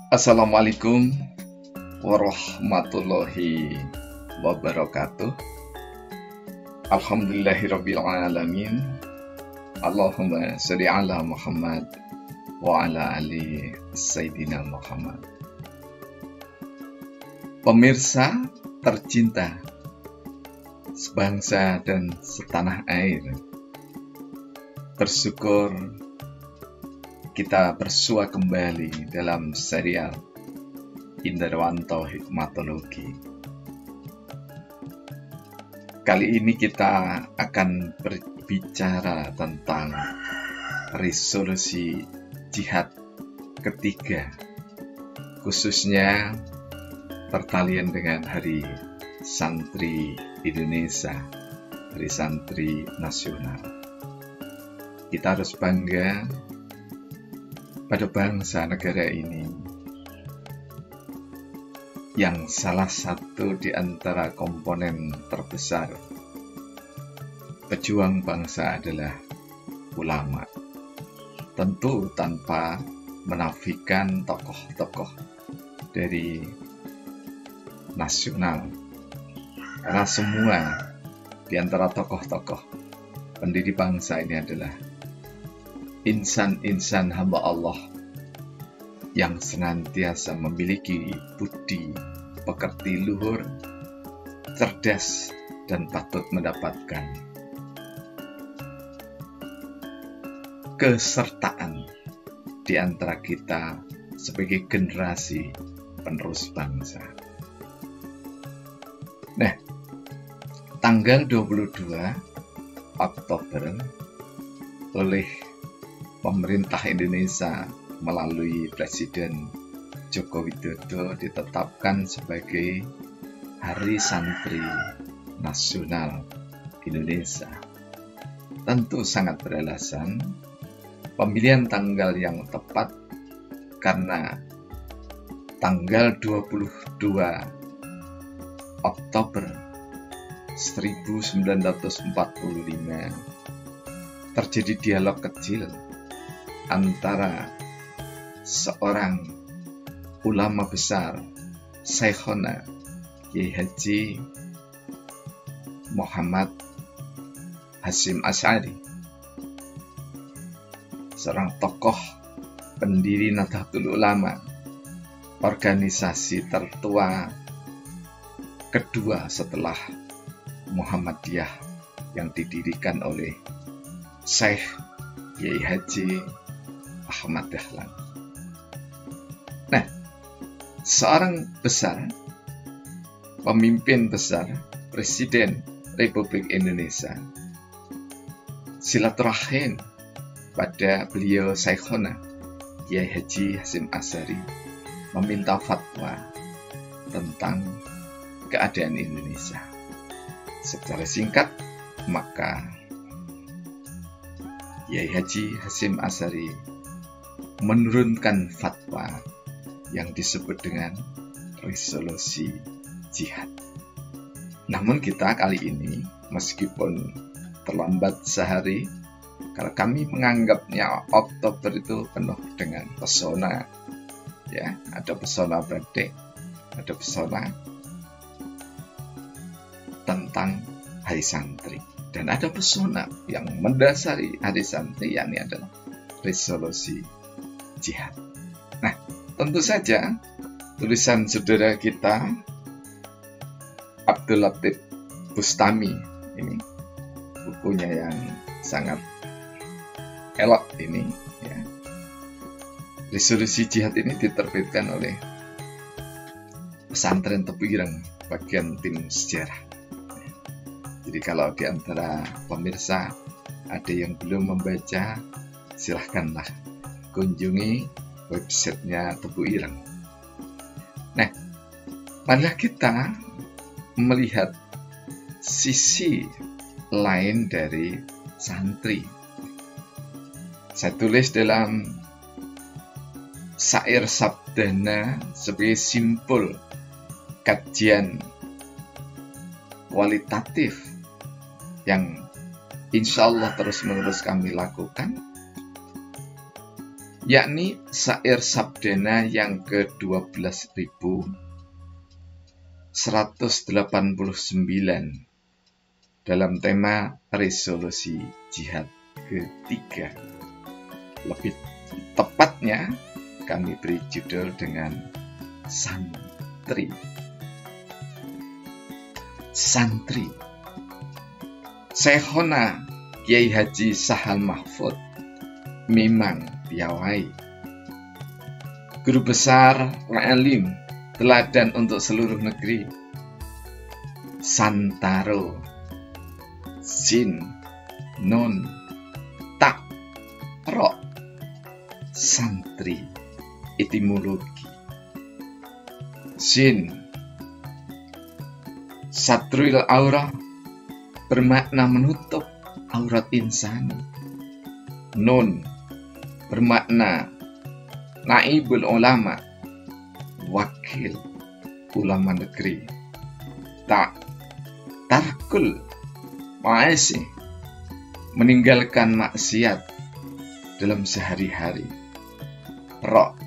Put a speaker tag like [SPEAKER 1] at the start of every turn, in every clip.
[SPEAKER 1] Assalamualaikum warahmatullahi wabarakatuh. Alhamdulillahirabbil alamin. Allahumma shalli ala Muhammad wa ala ali Sayyidina Muhammad. Pemirsa tercinta sebangsa dan setanah air, bersyukur kita bersua kembali dalam serial Indarwanto Hikmatologi. Kali ini kita akan berbicara tentang resolusi jihad ketiga, khususnya pertalian dengan Hari Santri Indonesia, Hari Santri Nasional. Kita harus bangga pada bangsa negara ini yang salah satu di antara komponen terbesar pejuang bangsa adalah ulama. Tentu tanpa menafikan tokoh-tokoh dari nasional, karena semua di antara tokoh-tokoh pendiri bangsa ini adalah insan-insan hamba Allah yang senantiasa memiliki budi pekerti luhur, cerdas, dan patut mendapatkan kesertaan di antara kita sebagai generasi penerus bangsa. Nah, tanggal 22 Oktober oleh pemerintah Indonesia melalui Presiden Joko Widodo ditetapkan sebagai Hari Santri Nasional Indonesia. Tentu sangat beralasan pemilihan tanggal yang tepat karena tanggal 22 Oktober 1945 terjadi dialog kecil antara seorang ulama besar, Syekhona Kiai Haji Muhammad Hasyim Asy'ari, seorang tokoh pendiri Nahdlatul Ulama, organisasi tertua kedua setelah Muhammadiyah yang didirikan oleh Syekh Kiai Haji Ahmad Dahlan. Nah, seorang besar, pemimpin besar, Presiden Republik Indonesia, silaturahim pada beliau Syekhona Kiai Haji Hasyim Asy'ari meminta fatwa tentang keadaan Indonesia. Secara singkat, maka Kiai Haji Hasyim Asy'ari menurunkan fatwa yang disebut dengan resolusi jihad. Namun kita kali ini, meskipun terlambat sehari, karena kami menganggapnya Oktober itu penuh dengan pesona, ya, ada pesona batik, ada pesona tentang Hari Santri, dan ada pesona yang mendasari Hari Santri, yakni adalah resolusi jihad. Nah, tentu saja tulisan saudara kita Abdul Latif Bustami, ini bukunya yang sangat elok ini, ya. Resolusi jihad ini diterbitkan oleh Pesantren Tebu Ireng bagian tim sejarah. Jadi kalau di antara pemirsa ada yang belum membaca, silahkanlah kunjungi websitenya Tebu Ireng. Nah, marilah kita melihat sisi lain dari santri. Saya tulis dalam Syair Sabdana sebagai simpul kajian kualitatif yang insya Allah terus-menerus kami lakukan, yakni syair Sabdena yang ke-12.189 dalam tema resolusi jihad ketiga. Lebih tepatnya kami beri judul dengan santri. Santri. Syekhona Kiai Haji Sahal Mahfud memang piawai, guru besar, alim, teladan untuk seluruh negeri. Santaro, sin, nun, tak, ro, santri, etimologi. Sin, satrul aurah, bermakna menutup aurat insani. Nun, bermakna naibul ulama, wakil ulama negeri. Tak, tarkul ma'asi, meninggalkan maksiat dalam sehari-hari. Ro,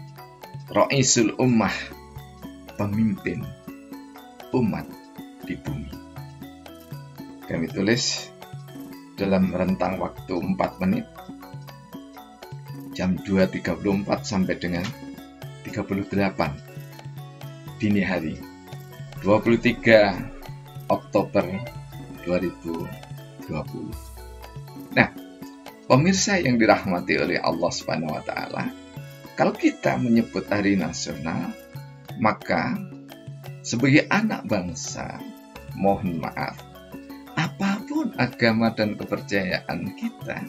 [SPEAKER 1] ro'isul ummah, pemimpin umat di bumi. Kami tulis dalam rentang waktu 4 menit, jam 2.34 sampai dengan 38 dini hari 23 Oktober 2020. Nah, pemirsa yang dirahmati oleh Allah Subhanahu wa taala, kalau kita menyebut hari nasional, maka sebagai anak bangsa, mohon maaf, apapun agama dan kepercayaan kita,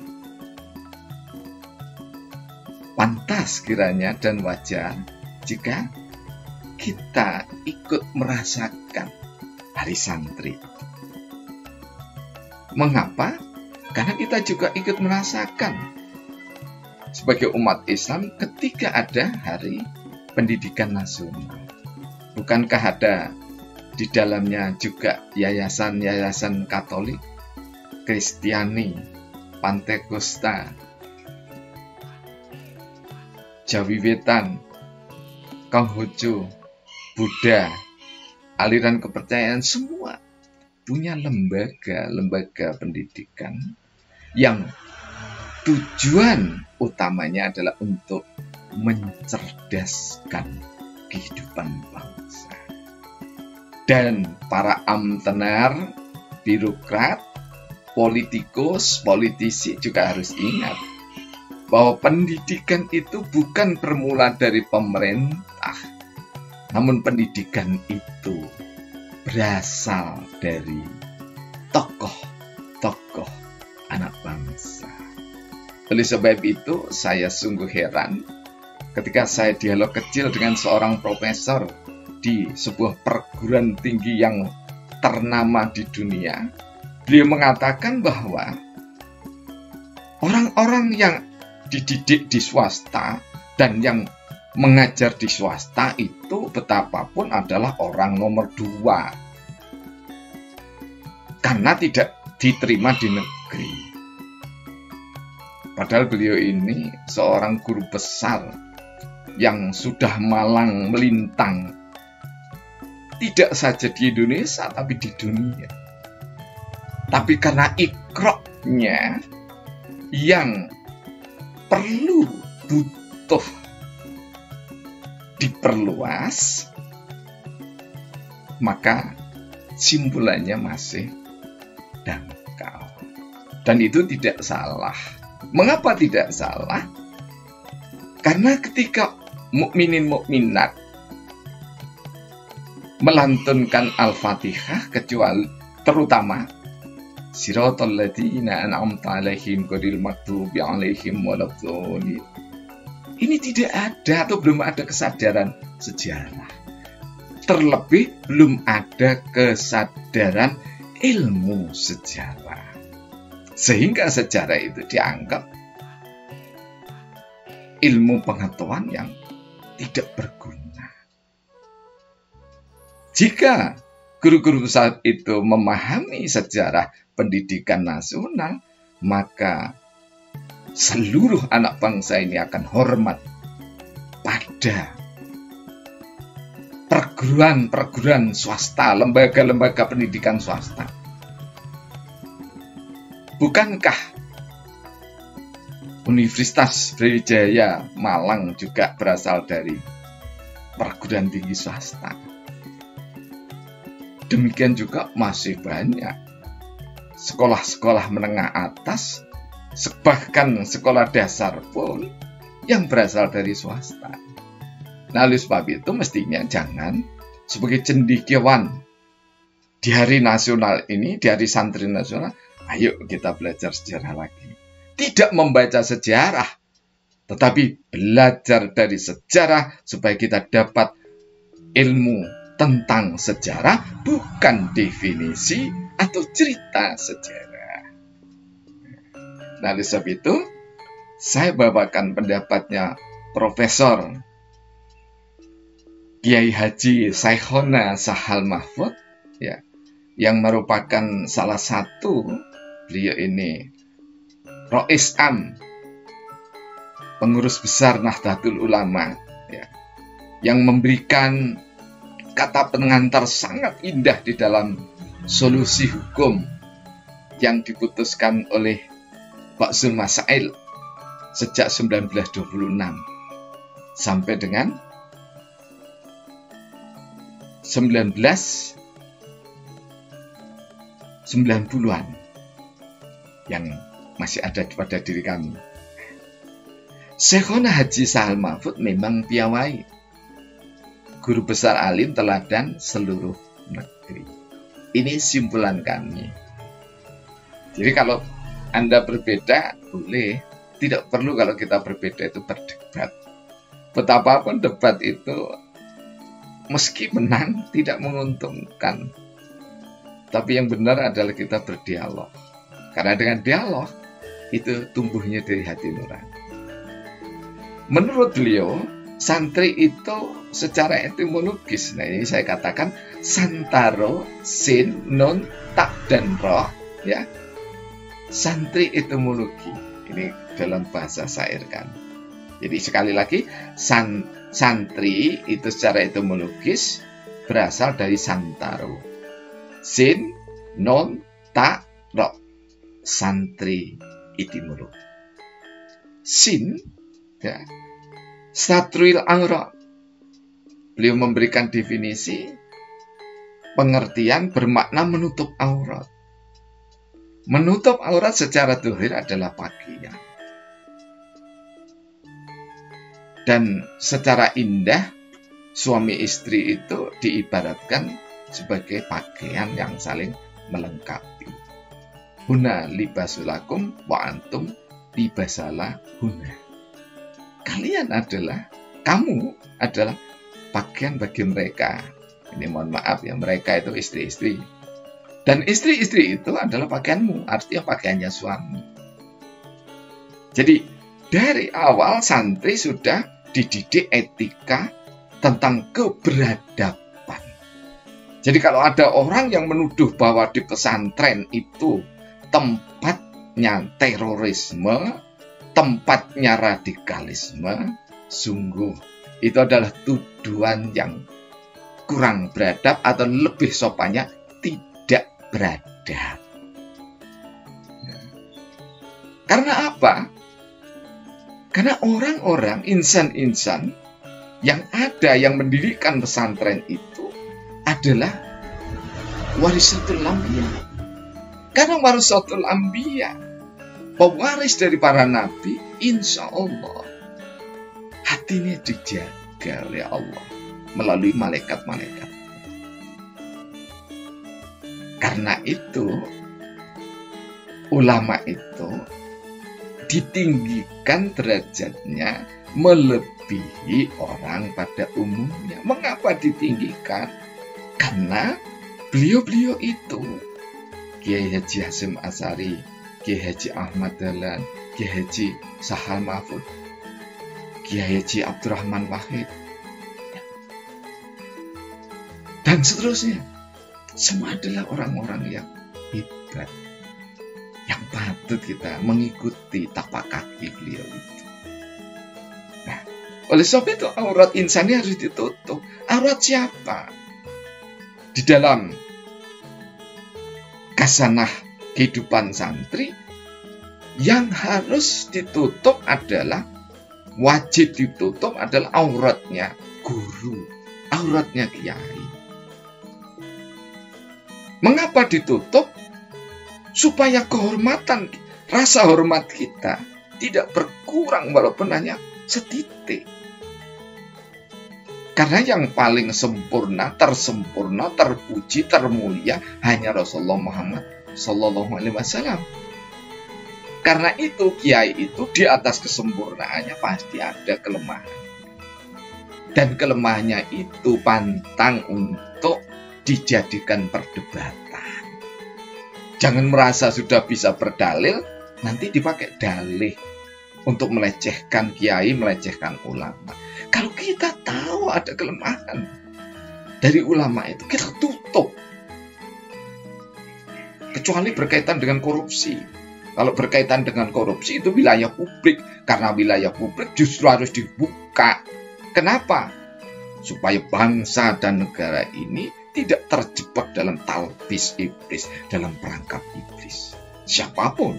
[SPEAKER 1] pantas kiranya dan wajar jika kita ikut merasakan hari santri. Mengapa? Karena kita juga ikut merasakan sebagai umat Islam ketika ada hari pendidikan nasional. Bukankah ada di dalamnya juga yayasan-yayasan Katolik, Kristiani, Pantekosta, Jawi Wetan, Konghucu, Buddha, aliran kepercayaan semua punya lembaga pendidikan yang tujuan utamanya adalah untuk mencerdaskan kehidupan bangsa. Dan para amtenar, birokrat, politikus, politisi juga harus ingat bahwa pendidikan itu bukan bermula dari pemerintah, namun pendidikan itu berasal dari tokoh-tokoh anak bangsa. Oleh sebab itu, saya sungguh heran ketika saya dialog kecil dengan seorang profesor di sebuah perguruan tinggi yang ternama di dunia. Beliau mengatakan bahwa orang-orang yang dididik di swasta dan yang mengajar di swasta itu betapapun adalah orang nomor 2 karena tidak diterima di negeri. Padahal beliau ini seorang guru besar yang sudah malang melintang tidak saja di Indonesia tapi di dunia. Tapi karena ikroknya yang butuh diperluas, maka simpulannya masih dangkal. Dan itu tidak salah. Mengapa tidak salah? Karena ketika mukminin mukminat melantunkan Al-Fatihah, kecuali terutama Siratal ladzina an'amta 'alaihim ghairil maghdubi 'alaihim waladdallin. Ini tidak ada atau belum ada kesadaran sejarah. Terlebih belum ada kesadaran ilmu sejarah. Sehingga sejarah itu dianggap ilmu pengetahuan yang tidak berguna. Jika guru-guru saat itu memahami sejarah pendidikan nasional, maka seluruh anak bangsa ini akan hormat ada perguruan swasta, lembaga-lembaga pendidikan swasta. Bukankah Universitas Brawijaya Malang juga berasal dari perguruan tinggi swasta? Demikian juga masih banyak sekolah-sekolah menengah atas, bahkan sekolah dasar pun yang berasal dari swasta. Nah, oleh sebab itu mestinya jangan sebagai cendekiawan di hari nasional ini, di hari santri nasional, ayo kita belajar sejarah lagi. Tidak membaca sejarah, tetapi belajar dari sejarah supaya kita dapat ilmu tentang sejarah, bukan definisi atau cerita sejarah. Nah, oleh sebab itu, saya bawakan pendapatnya Profesor Kiai Haji Saikhona Sahal Mahfud, ya, yang merupakan salah satu, beliau ini Rois Am, pengurus besar Nahdlatul Ulama, ya, yang memberikan kata pengantar sangat indah di dalam solusi hukum yang diputuskan oleh Pak Zul Masail sejak 1926 sampai dengan 1990-an yang masih ada pada diri kami. Syekhona Haji Sahal Mahfud memang piawai, guru besar alim teladan seluruh negeri. Ini simpulan kami. Jadi kalau Anda berbeda, boleh. Tidak perlu kalau kita berbeda itu berdebat. Betapapun debat itu meski menang tidak menguntungkan. Tapi yang benar adalah kita berdialog. Karena dengan dialog itu tumbuhnya dari hati nurani. Menurut beliau, santri itu secara etimologis, nah ini saya katakan santaro, sin, nun, tak, dan roh, ya. Santri etimologi, ini dalam bahasa syair kan. Jadi sekali lagi, santri itu secara etimologis berasal dari santaro, sin, nun, tak, roh. Santri etimologi. Sin, ya, Satrul aurat. Beliau memberikan definisi pengertian bermakna menutup aurat. Menutup aurat secara zahir adalah pakaian. Dan secara indah suami istri itu diibaratkan sebagai pakaian yang saling melengkapi. Huna libasulakum wa antum libasala huna. Kamu adalah pakaian bagi mereka. Ini mohon maaf ya, mereka itu istri-istri. Dan istri-istri itu adalah pakaianmu, artinya pakaiannya suami. Jadi dari awal santri sudah dididik etika tentang keberadaban. Jadi kalau ada orang yang menuduh bahwa di pesantren itu tempatnya terorisme, tempatnya radikalisme, sungguh itu adalah tuduhan yang kurang beradab atau lebih sopannya tidak beradab. Karena apa? Karena orang-orang, insan-insan yang ada yang mendirikan pesantren itu adalah warisatul anbiya. Karena warisatul anbiya, pewaris dari para nabi, insya Allah hatinya dijaga oleh Allah melalui malaikat-malaikat. Karena itu ulama itu ditinggikan derajatnya melebihi orang pada umumnya. Mengapa ditinggikan? Karena beliau-beliau itu Kiai Haji Hasyim Asy'ari, Kiai Haji Ahmad Dahlan, Kiai Haji Sahal Mahfud, Kiai Haji Abdurrahman Wahid, dan seterusnya. Semua adalah orang-orang yang hebat, yang patut kita mengikuti tapak kaki beliau itu. Nah, Oleh sebab itu aurat insan ini harus ditutup. Aurat siapa? Di dalam kasanah kehidupan santri, yang harus ditutup adalah, wajib ditutup adalah auratnya guru, auratnya kiai. Mengapa ditutup? Supaya kehormatan, rasa hormat kita tidak berkurang walaupun hanya setitik. Karena yang paling sempurna, terpuji, termulia hanya Rasulullah Muhammad Sallallahu Alaihi Wasallam. Karena itu kiai itu di atas kesempurnaannya pasti ada kelemahan. Dan kelemahannya itu pantang untuk dijadikan perdebatan. Jangan merasa sudah bisa berdalil, nanti dipakai dalih untuk melecehkan kiai, melecehkan ulama. Kalau kita tahu ada kelemahan dari ulama itu, kita tutup. Kecuali berkaitan dengan korupsi. Kalau berkaitan dengan korupsi itu wilayah publik. Karena wilayah publik justru harus dibuka. Kenapa? Supaya bangsa dan negara ini tidak terjebak dalam talbis iblis, dalam perangkap iblis. Siapapun,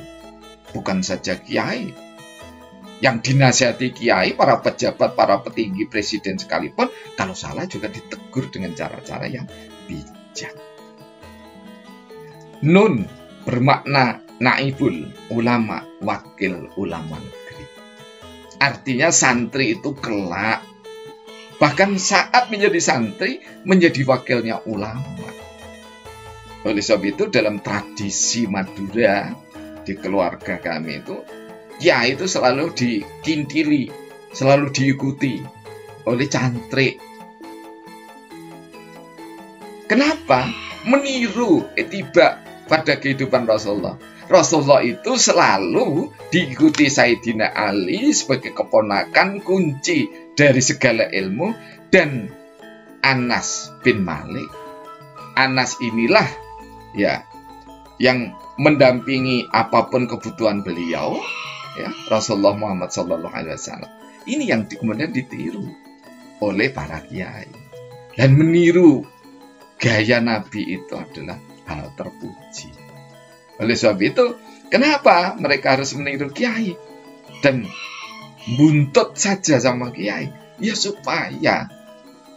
[SPEAKER 1] bukan saja kiai. Yang dinasihati kiai, para pejabat, para petinggi, presiden sekalipun, kalau salah juga ditegur dengan cara-cara yang bijak. Nun bermakna naibul ulama, wakil ulama negeri. Artinya santri itu kelak, bahkan saat menjadi santri, menjadi wakilnya ulama. Oleh sebab itu dalam tradisi Madura, di keluarga kami itu, kiai itu selalu dikintili, selalu diikuti oleh cantrik. Kenapa? Meniru etiba pada kehidupan Rasulullah. Rasulullah itu selalu diikuti Sayyidina Ali sebagai keponakan kunci dari segala ilmu, dan Anas bin Malik. Anas inilah ya yang mendampingi apapun kebutuhan beliau, ya, Rasulullah Muhammad SAW. Ini yang kemudian ditiru oleh para kiai. Dan meniru gaya Nabi itu adalah hal terpuji. Oleh sebab itu, kenapa mereka harus meniru kiai dan buntut saja sama kiai? Ya supaya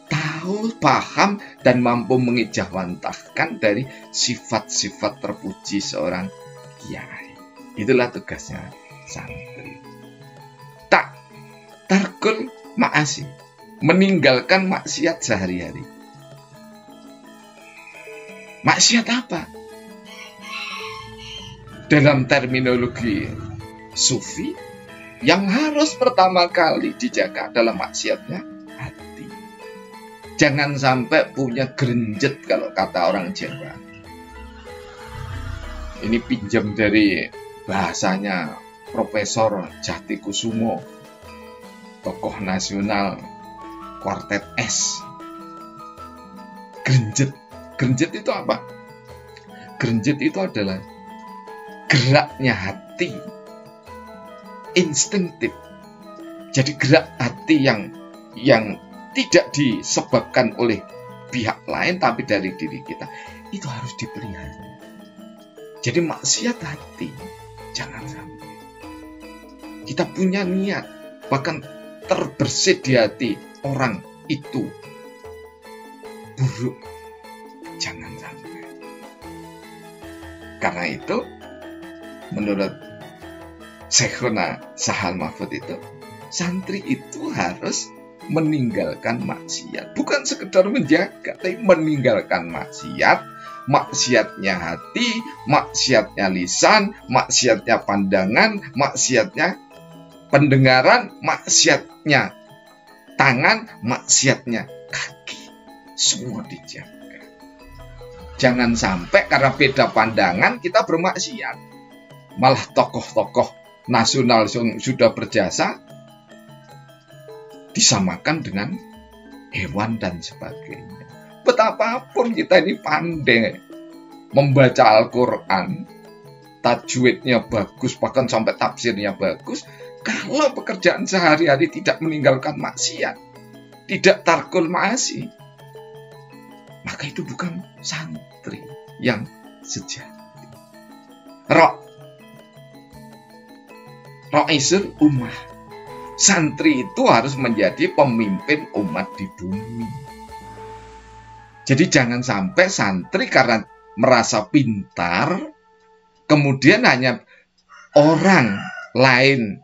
[SPEAKER 1] tahu, paham, dan mampu mengijawantahkan dari sifat-sifat terpuji seorang kiai. Itulah tugasnya santri. Tarkul ma'asi, meninggalkan maksiat sehari-hari. Maksiat apa? Dalam terminologi sufi, yang harus pertama kali dijaga adalah maksiatnya hati. Jangan sampai punya gerenjet kalau kata orang Jawa. Ini pinjam dari bahasanya Profesor Jatikusumo, tokoh nasional Kuartet S. Gerenjet. Gerenjet itu apa? Gerenjet itu adalah geraknya hati, instinktif. Jadi gerak hati yang tidak disebabkan oleh pihak lain tapi dari diri kita, itu harus dipelihara. Jadi maksiat hati jangan sampai. Kita punya niat, bahkan terbersit di hati orang itu buruk, jangan sampai. Karena itu menurut Syekhuna Sahal Mahfud itu, santri itu harus meninggalkan maksiat. Bukan sekedar menjaga, tapi meninggalkan maksiat. Maksiatnya hati, maksiatnya lisan, maksiatnya pandangan, maksiatnya pendengaran, maksiatnya tangan, maksiatnya kaki. Semua dijaga. Jangan sampai karena beda pandangan kita bermaksiat. Malah tokoh-tokoh nasional yang sudah berjasa disamakan dengan hewan dan sebagainya. Betapapun kita ini pandai membaca Al-Quran, tajwidnya bagus, bahkan sampai tafsirnya bagus, Kalau pekerjaan sehari-hari tidak meninggalkan maksiat, tidak tarkul ma'asi, maka itu bukan santri yang sejati. Ra'isul ummah. Santri itu harus menjadi pemimpin umat di bumi. Jadi jangan sampai santri karena merasa pintar, kemudian hanya orang lain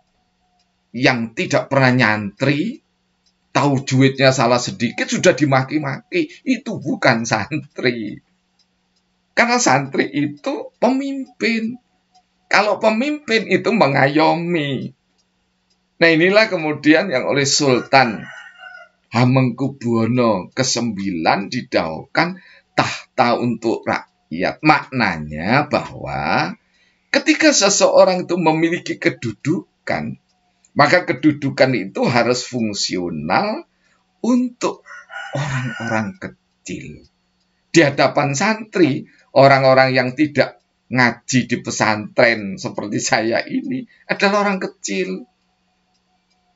[SPEAKER 1] yang tidak pernah nyantri, tahu duitnya salah sedikit sudah dimaki-maki. Itu bukan santri. Karena santri itu pemimpin. Kalau pemimpin itu mengayomi. Nah, inilah kemudian yang oleh Sultan Hamengkubuwono ke-9 didauhkan tahta untuk rakyat. Maknanya bahwa ketika seseorang itu memiliki kedudukan, maka kedudukan itu harus fungsional untuk orang-orang kecil. Di hadapan santri, orang-orang yang tidak ngaji di pesantren seperti saya ini adalah orang kecil.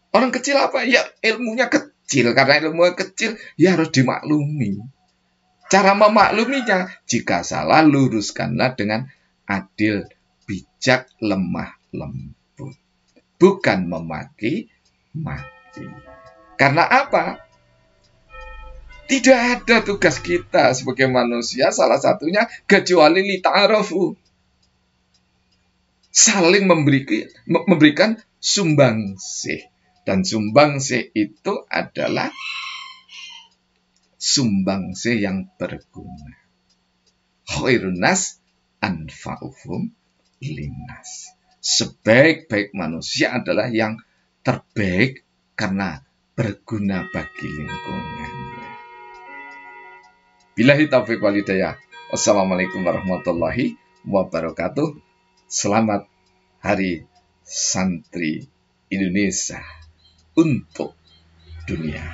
[SPEAKER 1] Orang kecil apa? Ya ilmunya kecil. Karena ilmunya kecil, ya harus dimaklumi. Cara memakluminya, jika salah luruskanlah dengan adil, bijak, lemah lembut. Bukan memaki-maki. Karena apa? Tidak ada tugas kita sebagai manusia, salah satunya kecuali lita'arafu. Saling memberikan sumbangsih. Dan sumbangsih itu adalah sumbangsih yang berguna. Khairun nas anfa'uhum linnas. Sebaik-baik manusia adalah yang terbaik karena berguna bagi lingkungan. Billahi taufiq wal hidayah. Wassalamualaikum warahmatullahi wabarakatuh. Selamat Hari Santri Indonesia untuk dunia.